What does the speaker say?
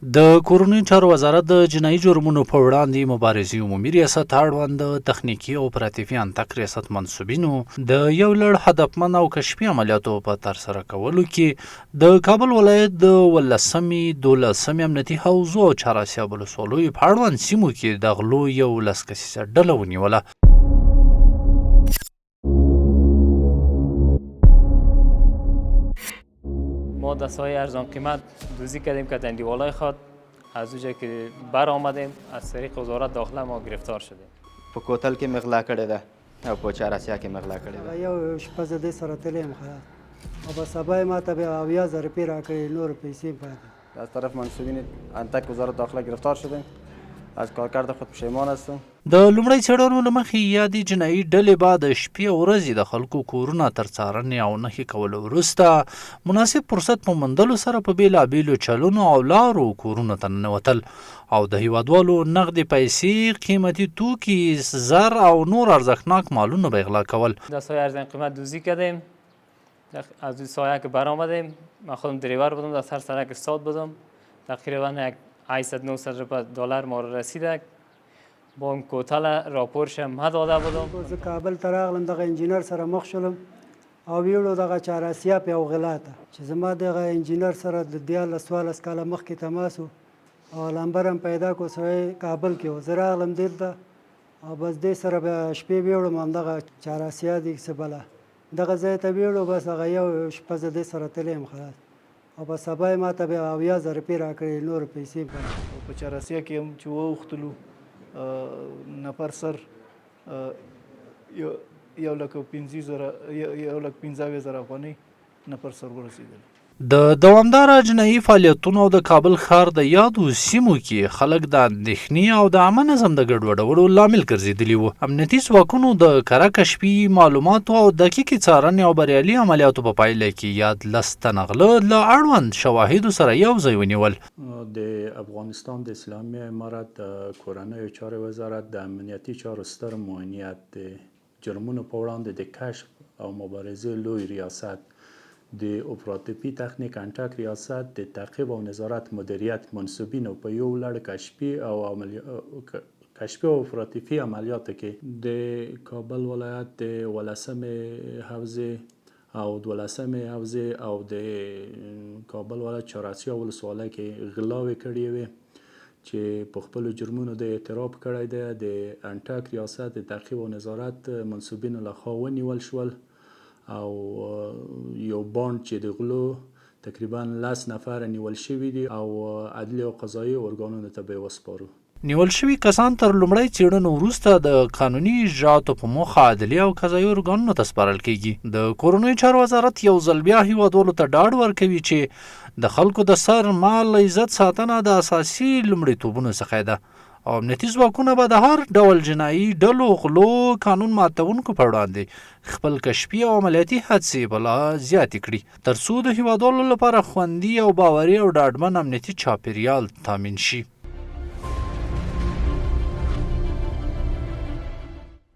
د کورنیو چارو وزارت د جنایي جرمونو په وړاندې مبارزې عمومي ریاست اړوند د تخنیکي او اپراتیفي انتق ریاست منصوبینو د یو لړ هدفمند او کشفي عملیاتو په ترسره کولو کې د کابل ولایت د 12 امنیتي حوزو او چهاراسیاب ولسوالیو په اړوند سیمو کې د غلو 11 کسیزه ډله ونیوله. ما دسته‌های ارزان قیمت دزدی کردیم که دندیوالای خود از اونجا که بر آمدیم از طریق وزارت داخله ما گرفتار شدیم. په کوتل کې مغلا کړې ده او په چهاراسیا کې مغلا کړې ده. یو شپه زه دې سره تللی یم او په سبا یې ماته بیا 70,000 روپۍ راکړې، نور پیسې پاتې. از طرف منصوبین انتک وزارت داخله گرفتار شدیم. از کارکرد خود پشیمان هستم. د لومړی څېړنو له مخې یادې جنایي ډلې به د شپې او ورځې د خلکو کورونه تر څارنې او نښې کولو وروسته مناسب فرصت په موندلو سره په بېلابېلو چلونو او لارو کورونو ته ننوتل او د هیوادوالو نغدې پیسې، قیمتي توکي، زر او نور ارزښتناک مالونه به غلا کول. دسته‌های ارزان قیمت دزدی کردیم. از این سایه که برآمدیم من خودم دریور بودم، در سر سرک استاد بودم. تقریبا یک 800-900 دلار ما رسیدک. با اون کوتل راپورش هم داده بودم. زه کابل ته راغلم، دغه انجینر سره مخ شولم او ویړو دغه چهاراسیاب یو غلا ته چې زما دغه انجینر سره د 14 کاله مخکې تماس و او لمبر هم پیدا کو، سړی کابل کې و. زه راغلم دلته او بس دې سره به شپې ویړم، همدغه چهاراسیا دي څه بله دغه ځای ته ویړو. بس هغه یو شپه زه دې سره تللی یم خلاص او په سبا یې ماته بیا 70,000 روپۍ راکړې، نور پیسې پاتې. په چهاراسیا کې هم چې واوښتلو نفر سر 1,15,000 افغانۍ نفر سر ورسېدل. د دوامداره جنایي فعالیتونو او د کابل ښار د یادو سیمو کې خلک د اندېښنې او د عامه نظم د ګډوډولو لامل ګرځېدلي وو. امنیتي ځواکونو د کره کشفي معلوماتو او دقیقې څارنې او بریالي عملیاتو په پایله کې یاد 10 تنه غله له اړوند شواهدو سره یو ځای ونیول. د افغانستان د اسلامي امارت د کورنیو چارو وزارت د امنیتي چارو ستر معاونیت د جرمونو په وړاندې د کشف او مبارزې لوی ریاست، د اپراتیفي تخنیک انټک ریاست، د تعقیب او نظارت مدیریت منصوبینو په یو لړ کشفي او اپراتیفي عملیاتو کې د کابل ولایت د 12 حوزې او 12 حوزې او د کابل ولایت چهاراسیا ولسوالۍ کې غلاوې کړې وې چې په خپلو جرمونو د اعتراف کړی دی. د انټک ریاست د تعقیب او نظارت منصوبینو لخوا ونیول شول او یو باند چې د غلو تقریبا 10 نفر نیول شوي دي او عدلي او قضایي ارګانونو ته به وسپارو. نیول شوي کسان تر لومړۍ څېړنو وروسته د قانوني اجرااتو په موخه عدلي او قضایي ارګانونو ته سپارل کیږي. د کورنیو چارو وزارت یو ځل بیا هیوادوالو ته ډاډ ورکوي چې د خلکو د سر مال عزت ساتنه د اساسي لومړیتوبونو څخه ده او امنیتي ځواکونه به د هر ډول جنایي ډلو، غلو، قانون ماتونکو په وړاندې خپل کشفي او عملیاتي هڅې بلا زیاتې کړي تر څو د هیوادوالو لپاره خوندي او باوري او ډاډمن امنیتي چاپیریال تامین شي.